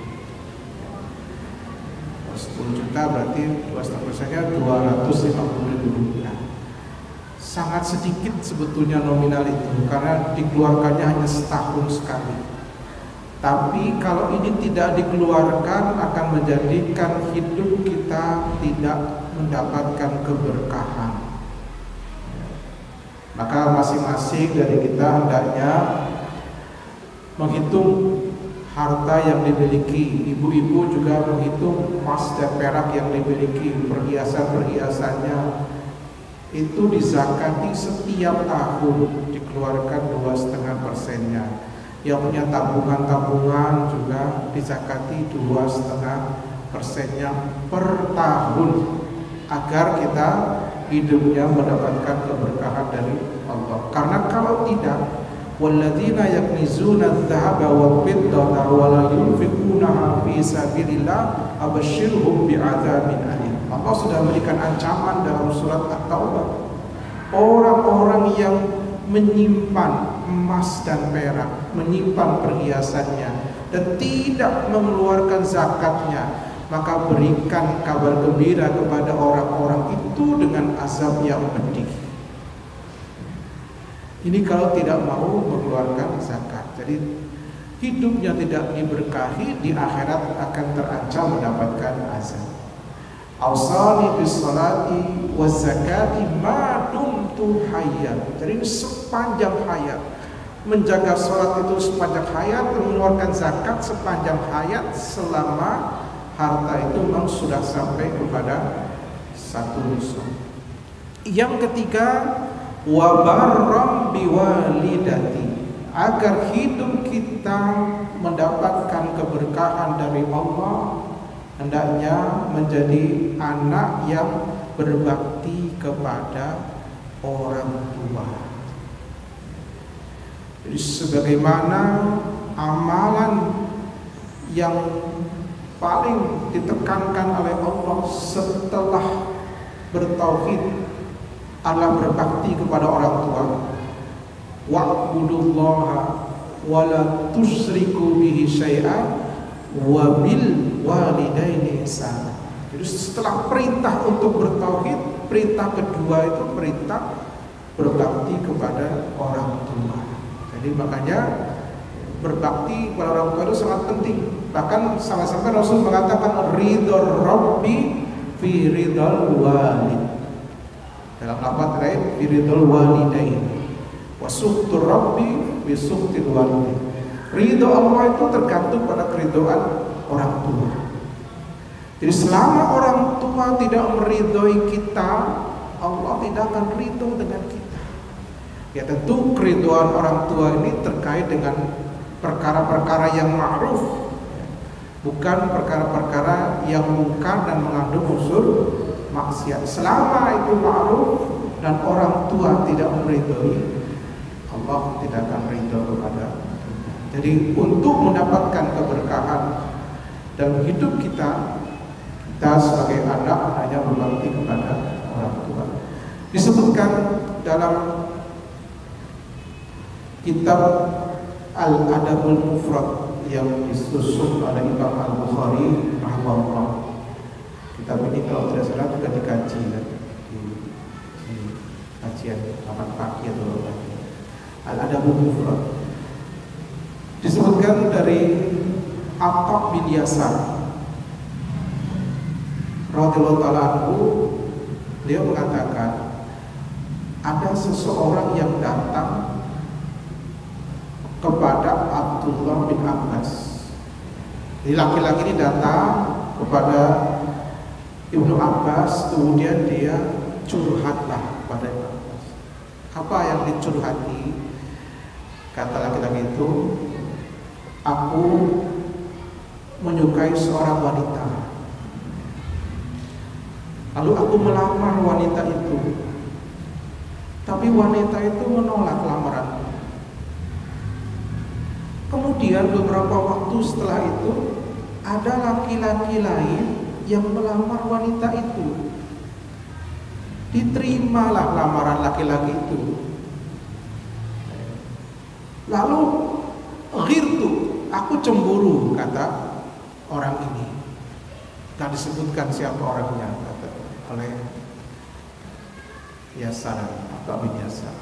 S1: 10 juta berarti 2,5%-nya 250.000 rupiah. Sangat sedikit sebetulnya nominal itu, karena dikeluarkannya hanya setahun sekali. Tapi kalau ini tidak dikeluarkan akan menjadikan hidup kita tidak mendapatkan keberkahan. Maka masing-masing dari kita hendaknya menghitung harta yang dimiliki. Ibu-ibu juga menghitung emas dan perak yang dimiliki, perhiasan-perhiasannya. Itu dizakati setiap tahun, dikeluarkan 2,5%-nya. Yang punya tabungan-tabungan juga dizakati 2,5%-nya per tahun, agar kita hidupnya mendapatkan keberkahan dari Allah. Karena kalau tidak, walladzina yaknizuna adh-dhahaba wal-fiddata wa la yunfiqunaha fi sabilillah abashshirhum bi'adzabin alim. Allah sudah memberikan ancaman dalam surat At-Taubah. Orang-orang yang menyimpan emas dan perak, menyimpan perhiasannya dan tidak mengeluarkan zakatnya, maka berikan kabar gembira kepada orang-orang itu dengan azab yang pedih. Ini kalau tidak mau mengeluarkan zakat. Jadi hidupnya tidak diberkahi, di akhirat akan terancam mendapatkan azab. Awsani bis salati waz zakati ma dumtu hayyan. Jadi sepanjang hayat, menjaga salat itu sepanjang hayat, mengeluarkan zakat sepanjang hayat, selama harta itu memang sudah sampai kepada satu nisab. Yang ketiga, wa barram biwalidati, agar hidup kita mendapatkan keberkahan dari Allah, hendaknya menjadi anak yang berbakti kepada orang tua. Jadi sebagaimana amalan yang paling ditekankan oleh Allah setelah bertauhid adalah berbakti kepada orang tua. Wa'budullaha wa la tusyriku bihi syai'an wa bil walidaini ihsana. Jadi setelah perintah untuk bertauhid, perintah kedua itu perintah berbakti kepada orang tua. Jadi makanya berbakti kepada orang tua itu sangat penting. Bahkan sampai Rasul mengatakan ridho Rabbi fi ridhol walid. Dalam lafaz lain fi ridhol walidain. Wa sukhtur Rabbi bi sukhtil walidain. Ridho Allah itu tergantung pada keridhaan orang tua. Jadi selama orang tua tidak meridhoi kita, Allah tidak akan ridho dengan kita. Ya tentu keridhaan orang tua ini terkait dengan perkara-perkara yang ma'ruf, bukan perkara-perkara yang mungkar dan mengandung unsur maksiat. Selama itu ma'ruf dan orang tua tidak meridhoi, Allah tidak akan ridho kepada kita. Jadi untuk mendapatkan keberkahan dalam hidup kita sebagai anak hanya berbakti kepada orang tua. Disebutkan dalam kitab Al-Adabul Mufrad yang disusun oleh Imam Al-Bukhari rahimahullah. Kitab ini kalau tidak salah juga dikaji di kajian 8 pagi atau pagi. Al-Adabul Mufrad disebutkan dari Atha bin Yasar radhiyallahu ta'ala anhu. Beliau mengatakan ada seseorang yang datang kepada Abdullah bin Abbas. Jadi laki-laki ini datang kepada Ibnu Abbas, kemudian dia curhatlah pada Ibnu Abbas. Apa yang dicurhati? Kata laki-laki itu, aku menyukai seorang wanita. Lalu aku melamar wanita itu, tapi wanita itu menolak lamaranku. Kemudian beberapa waktu setelah itu ada laki-laki lain yang melamar wanita itu. Diterimalah lamaran laki-laki itu. Lalu ghirtu, aku cemburu, kata orang ini. Tak disebutkan siapa orangnya, kata oleh Yasar atau bin Yasar.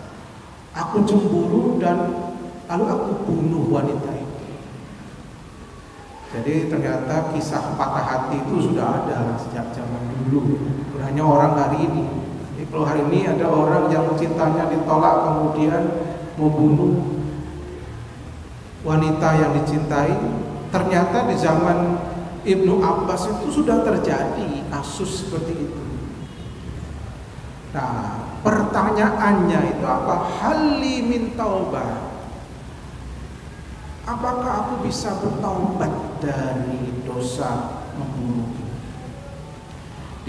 S1: Aku cemburu dan lalu aku bunuh wanita itu. Jadi ternyata kisah patah hati itu sudah ada sejak zaman dulu. Bukan hanya orang hari ini. Jadi kalau hari ini ada orang yang cintanya ditolak kemudian membunuh wanita yang dicintai, ternyata di zaman Ibnu Abbas itu sudah terjadi kasus seperti itu. Nah, pertanyaannya itu apa? Halli min taubah. Apakah aku bisa bertaubat dari dosa membunuh?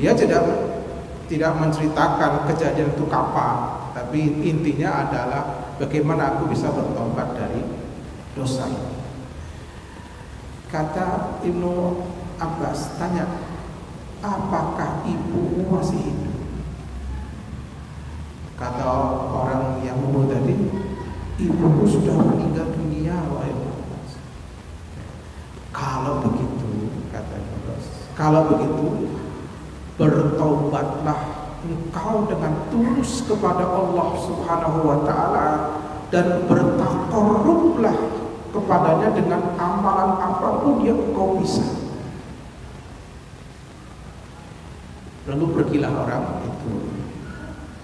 S1: Dia tidak menceritakan kejadian itu kapan, tapi intinya adalah bagaimana aku bisa bertaubat dari dosa ini. Kata Ibnu Abbas, tanya, apakah ibumu masih hidup? Kata orang yang membunuh tadi, ibuku sudah meninggal dunia, wahai Abbas. Kalau begitu, kata Abbas, kalau begitu bertaubatlah engkau dengan tulus kepada Allah Subhanahu wa taala dan bertakarrublah kepadanya dengan amalan apapun yang engkau bisa. Lalu pergilah orang itu,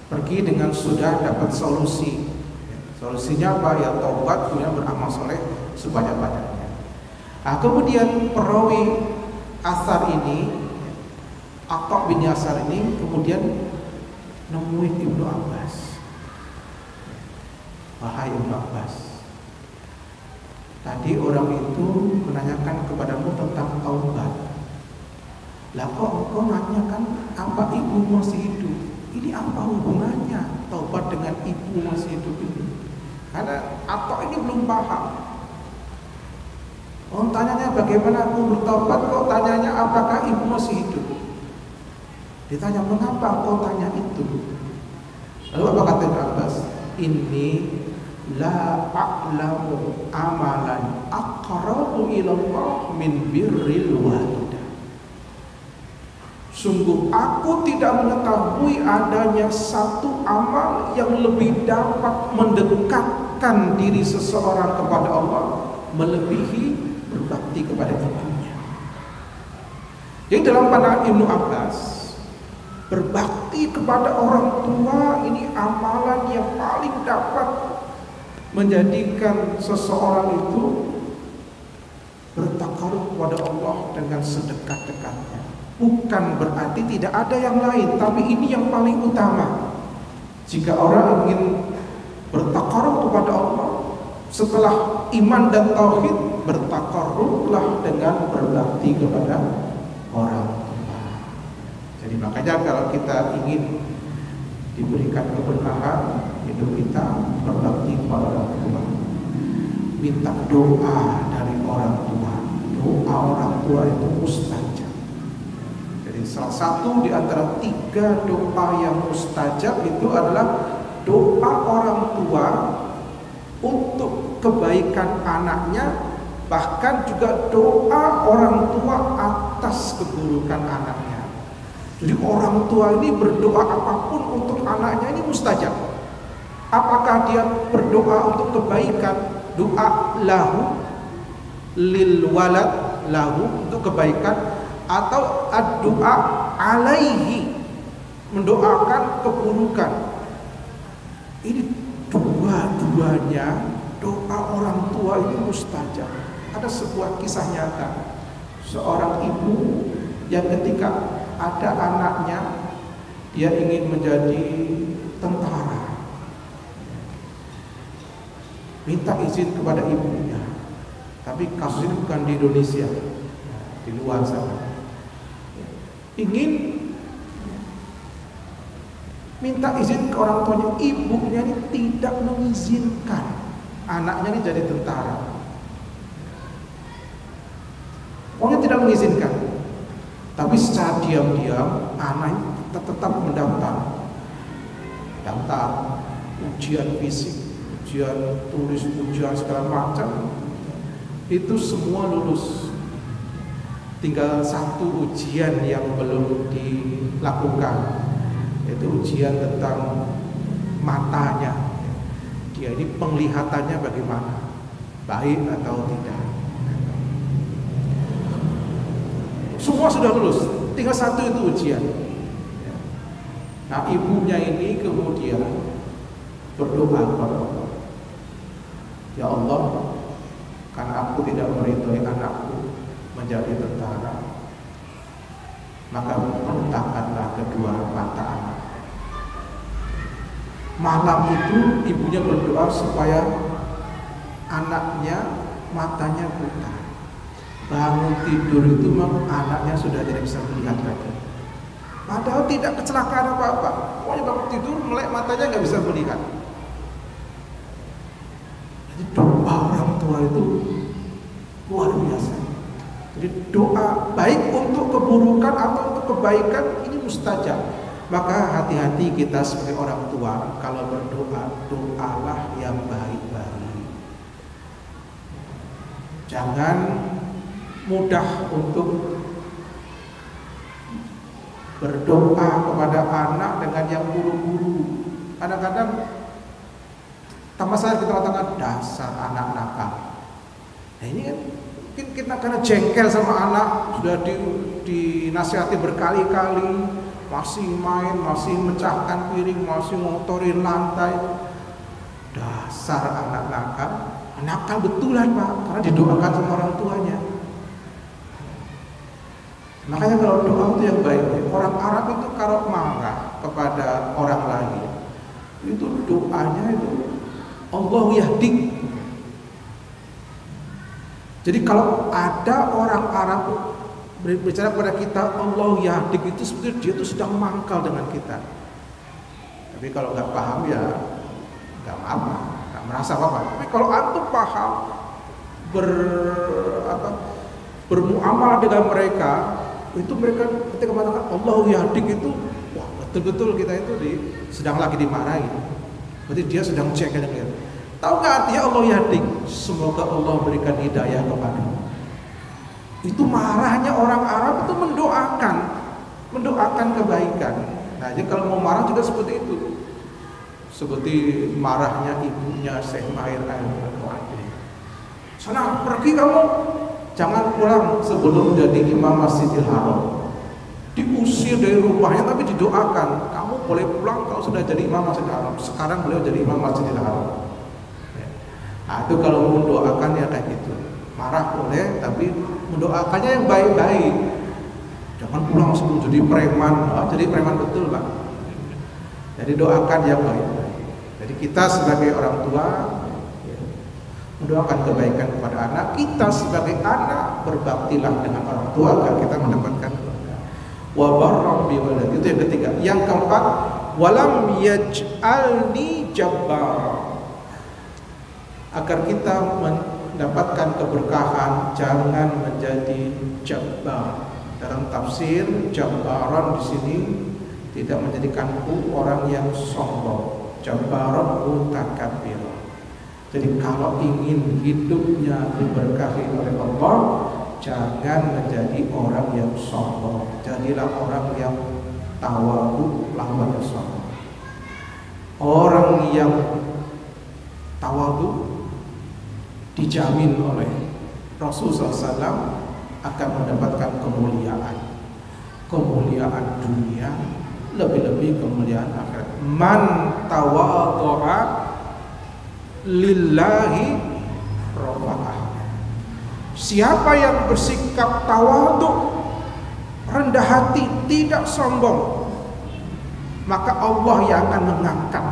S1: pergi dengan sudah dapat solusi. Solusinya apa? Ya taubat, kemudian beramal soleh sebanyak-banyaknya. Nah, kemudian perawi asar ini, Atha bin Yasar ini kemudian nemuin Ibnu Abbas. Wahai Ibnu Abbas, tadi orang itu menanyakan kepadamu tentang taubat. Lah kok engkau nanyakan apa ibu masih hidup? Ini apa hubungannya taubat dengan ibu masih hidup ini? Karena Atha ini belum paham. Oh, tanyanya bagaimana aku bertobat, kok tanyanya apakah ibu masih hidup? Ditanya, mengapa kau tanya itu? Lalu apa kata Ibnu Abbas? Ini la a'lamu amalan aqrabu ilallah min birril walidah. Sungguh aku tidak mengetahui adanya satu amal yang lebih dapat mendekatkan diri seseorang kepada Allah melebihi berbakti kepada ibunya. Jadi dalam pandangan Ibnu Abbas, berbakti kepada orang tua ini amalan yang paling dapat menjadikan seseorang itu bertakarub kepada Allah dengan sedekat-dekatnya. Bukan berarti tidak ada yang lain, tapi ini yang paling utama. Jika orang ingin bertakarub kepada Allah, setelah iman dan tauhid, bertakarublah dengan berbakti kepada orang tua. Jadi makanya kalau kita ingin diberikan keberkahan hidup kita, berbakti kepada orang tua, minta doa dari orang tua. Doa orang tua itu mustajab. Jadi salah satu di antara 3 doa yang mustajab itu adalah doa orang tua untuk kebaikan anaknya, bahkan juga doa orang tua atas keburukan anaknya. Jadi orang tua ini berdoa apapun untuk anaknya ini mustajab. Apakah dia berdoa untuk kebaikan, doa lahu lil walad, lahu untuk kebaikan, atau doa alaihi mendoakan keburukan. Ini dua-duanya doa orang tua ini mustajab. Ada sebuah kisah nyata, seorang ibu yang ketika ada anaknya, dia ingin menjadi tentara, minta izin kepada ibunya. Tapi kasus ini bukan di Indonesia, di luar sana. Ingin minta izin ke orang tuanya, ibunya ini tidak mengizinkan anaknya ini jadi tentara. Pokoknya tidak mengizinkan. Tapi secara diam-diam anak tetap mendaftar, ujian fisik, ujian tulis, ujian segala macam, itu semua lulus. Tinggal satu ujian yang belum dilakukan, yaitu ujian tentang matanya. Dia ini penglihatannya bagaimana, baik atau tidak. Semua sudah lulus, tinggal satu itu ujian. Nah, ibunya ini kemudian berdoa kepada Allah, ya Allah, karena aku tidak meridhoi anakku menjadi tentara, maka bentangkanlah kedua mata anak. Malam itu ibunya berdoa supaya anaknya matanya buta. Bangun tidur itu anaknya sudah tidak bisa melihat lagi. Padahal tidak kecelakaan apa-apa. Pokoknya bangun tidur melek matanya nggak bisa melihat. Jadi doa orang tua itu luar biasa. Jadi doa baik untuk keburukan atau untuk kebaikan ini mustajab. Maka hati-hati kita sebagai orang tua, kalau berdoa, doalah yang baik-baik. Jangan mudah untuk berdoa kepada anak dengan yang buru-buru. Kadang-kadang tambah saya kita katakan dasar anak nakal. Nah ini kan mungkin kita karena jengkel sama anak, sudah dinasihati berkali-kali, masih main, masih mecahkan piring, masih ngotorin lantai. Dasar anak nakal. Nakal betulan Pak, karena didoakan sama orang tuanya. Makanya kalau doa itu yang baik, orang Arab itu kalau marah kepada orang lain, itu doanya itu Allah yahdik. Jadi kalau ada orang Arab berbicara kepada kita Allah yahdik, itu sebetulnya dia itu sedang mangkal dengan kita. Tapi kalau nggak paham ya nggak apa-apa, nggak merasa apa-apa. Tapi kalau antum paham bermuamalah dengan mereka, itu mereka ketika mengatakan Allahu yahdik itu, wah betul-betul kita itu sedang lagi dimarahi. Berarti dia sedang cek dengan dia. Tahu nggak artinya Allah yahdik? Semoga Allah berikan hidayah kepadamu. Itu marahnya orang Arab itu mendoakan kebaikan. Nah, jadi kalau mau marah juga seperti itu. Seperti marahnya ibunya Syekh Mahir Al-Mu'addi. Sana pergi kamu, jangan pulang sebelum jadi imam Masjidil Haram. Diusir dari rumahnya tapi didoakan, kamu boleh pulang kalau sudah jadi imam Masjidil Haram. Sekarang beliau jadi imam Masjidil Haram. Nah, itu kalau mendoakan ya kayak gitu. Marah boleh, tapi mendoakannya yang baik-baik. Jangan pulang sebelum jadi preman. Jadi preman betul, Pak. Jadi doakan yang baik-baik. Jadi kita sebagai orang tua mendoakan kebaikan kepada anak. Kita sebagai anak berbaktilah dengan orang tua agar kita mendapatkan wa barram bi waladi. Itu yang ketiga. Yang keempat, walam yaj'alni jabbar. Agar kita mendapatkan keberkahan, jangan menjadi jabbar. Dalam tafsir jabbaran di sini tidak menjadikanku orang yang sombong. Jabbaran mutakabbir. Jadi kalau ingin hidupnya diberkahi oleh Allah, jangan menjadi orang yang sombong. Jadilah orang yang tawadhu lawan sombong. Orang yang tawadhu dijamin oleh Rasulullah SAW akan mendapatkan kemuliaan dunia, lebih-lebih kemuliaan akhirat. Man tawadhu'a lillahi rafa'ah. Siapa yang bersikap tawadhu, rendah hati, tidak sombong, maka Allah yang akan mengangkat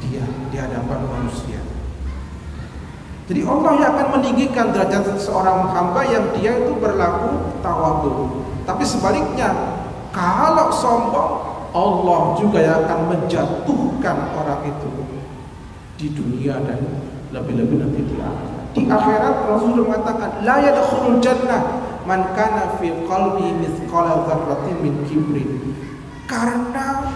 S1: dia di hadapan manusia. Jadi Allah yang akan meninggikan derajat seorang hamba yang dia itu berlaku tawadhu. Tapi sebaliknya, kalau sombong, Allah juga yang akan menjatuhkan orang itu di dunia dan lebih-lebih nanti di akhirat. Di akhirat Rasulullah mengatakan, la yadkhulul jannah man kana fi qalbi mithqala dzarratin min kibrin. Karena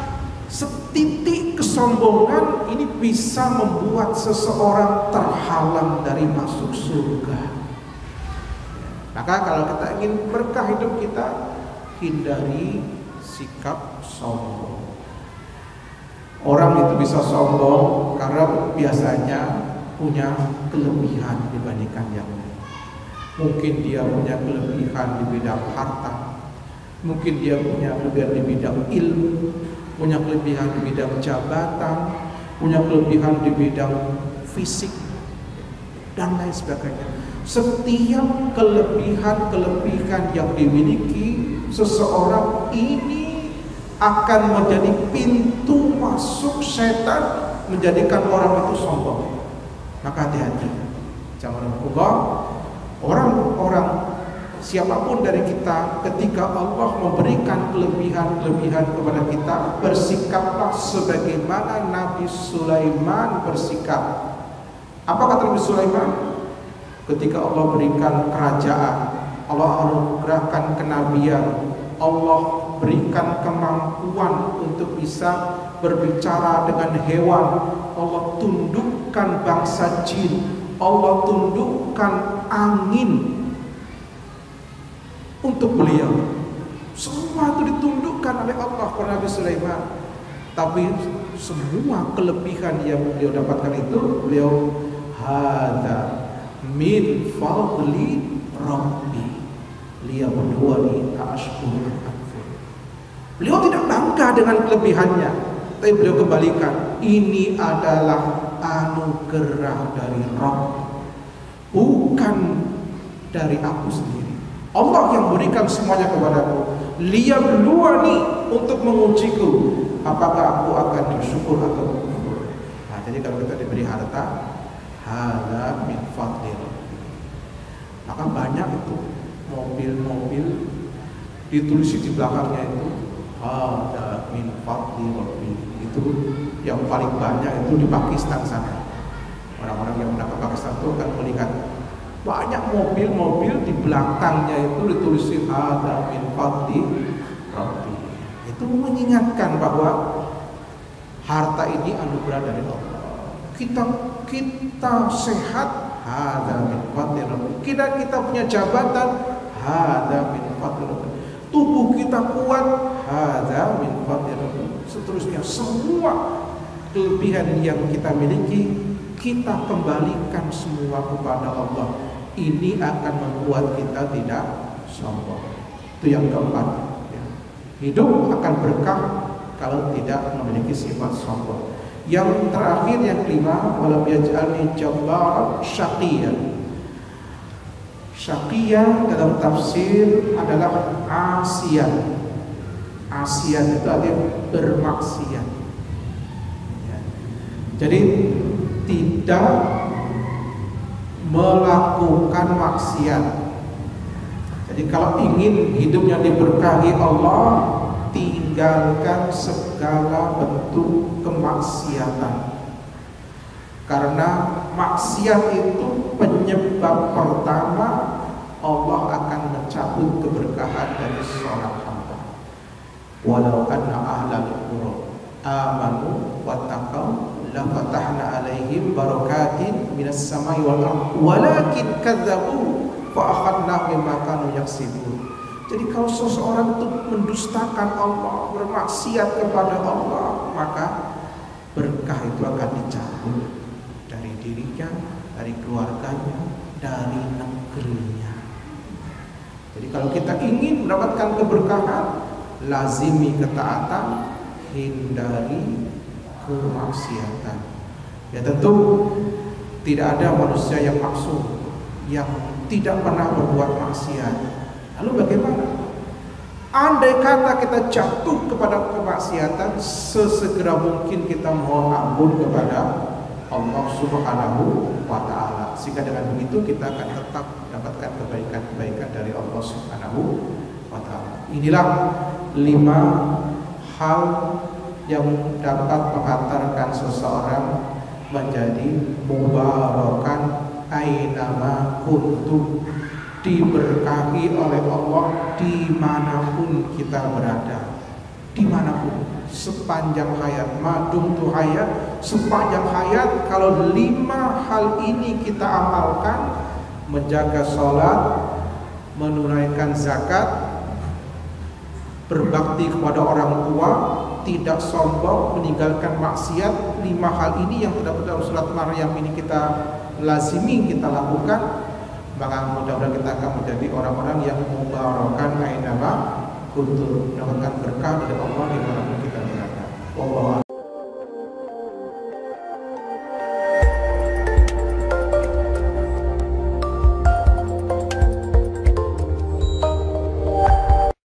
S1: setitik kesombongan ini bisa membuat seseorang terhalang dari masuk surga. Maka kalau kita ingin berkah hidup kita, hindari sikap sombong. Orang itu bisa sombong karena biasanya punya kelebihan dibandingkan yang lain. Mungkin dia punya kelebihan di bidang harta, mungkin dia punya kelebihan di bidang ilmu, punya kelebihan di bidang jabatan, punya kelebihan di bidang fisik, dan lain sebagainya. Setiap kelebihan-kelebihan yang dimiliki seseorang ini akan menjadi pintu masuk setan menjadikan orang itu sombong. Maka hati-hati, jangan lupa orang-orang siapapun dari kita, ketika Allah memberikan kelebihan-kelebihan kepada kita, bersikaplah sebagaimana Nabi Sulaiman bersikap. Apa kata Nabi Sulaiman? Ketika Allah berikan kerajaan, Allah anugerahkan kenabian, Allah berikan kemampuan untuk bisa berbicara dengan hewan, Allah tundukkan bangsa jin, Allah tundukkan angin untuk beliau. Semua itu ditundukkan oleh Allah kepada Nabi Sulaiman. Tapi semua kelebihan yang beliau dapatkan itu, beliau hada min fadli rabbi liyabluwani ashkuru akfur. Beliau tidak bangga dengan kelebihannya, tapi beliau kembalikan, ini adalah anugerah dari Rabb, bukan dari aku sendiri. Allah yang berikan semuanya kepadaku, liyabluwani, untuk mengujiku apakah aku akan bersyukur atau kufur. Nah, jadi kalau kita diberi harta, hada min fadli rabbi, maka banyak itu mobil-mobil ditulis di belakangnya itu hada min fadli rabbi. Itu yang paling banyak itu di Pakistan sana. Orang-orang yang mendapat Pakistan itu akan melihat Banyak mobil-mobil di belakangnya itu ditulis hadza min fadli rabbi. Itu mengingatkan bahwa harta ini anugerah dari Allah. Kita sehat, hadza min fadli rabbi. Kita punya jabatan, hadza min fadli rabbi. Tubuh kita kuat, hadza min fadli rabbi. Seterusnya semua kelebihan yang kita miliki kita kembalikan semua kepada Allah. Ini akan membuat kita tidak sombong. Itu yang keempat ya. Hidup akan berkah kalau tidak memiliki sifat sombong. Yang terakhir, yang kelima, walam yaj'alni jabbaran syaqiyyan. Syaqiyyan dalam tafsir adalah asiyan. Asiyan itu artinya bermaksiat ya. Jadi tidak melakukan maksiat. Jadi kalau ingin hidupnya diberkahi Allah, tinggalkan segala bentuk kemaksiatan. Karena maksiat itu penyebab pertama Allah akan mencabut keberkahan dari seorang hamba. Walau anna ahlal qura amanu wattaqau la fatahna alaihim barakatin minas samai wal ardh walakin kadzabu fa akhadnahum bima kanu yaksibun. Jadi kalau seseorang itu mendustakan Allah, bermaksiat kepada Allah, maka berkah itu akan dicabut dari dirinya, dari keluarganya, dari negerinya. Jadi kalau kita ingin mendapatkan keberkahan, lazimi ketaatan, hindari kemaksiatan. Ya tentu tidak ada manusia yang maksum, yang tidak pernah berbuat maksiat. Lalu bagaimana? Andai kata kita jatuh kepada kemaksiatan, sesegera mungkin kita mohon ampun kepada Allah Subhanahu wa ta'ala. Sehingga dengan begitu kita akan tetap mendapatkan kebaikan-kebaikan dari Allah Subhanahu wa ta'ala. Inilah 5 hal yang dapat mengantarkan seseorang menjadi mubarakan ainama kuntum, diberkahi oleh Allah dimanapun kita berada, dimanapun sepanjang hayat, madum tu hayat, sepanjang hayat. Kalau 5 hal ini kita amalkan, menjaga sholat, menunaikan zakat, berbakti kepada orang tua, tidak sombong, meninggalkan maksiat, 5 hal ini yang terdapat dalam surat Maryam ini kita lazimi, kita lakukan, maka mudah-mudahan kita akan menjadi orang-orang yang mubarakan ainama kuntum, mendapatkan berkah dari Allah dimanapun kita berada. Wallahu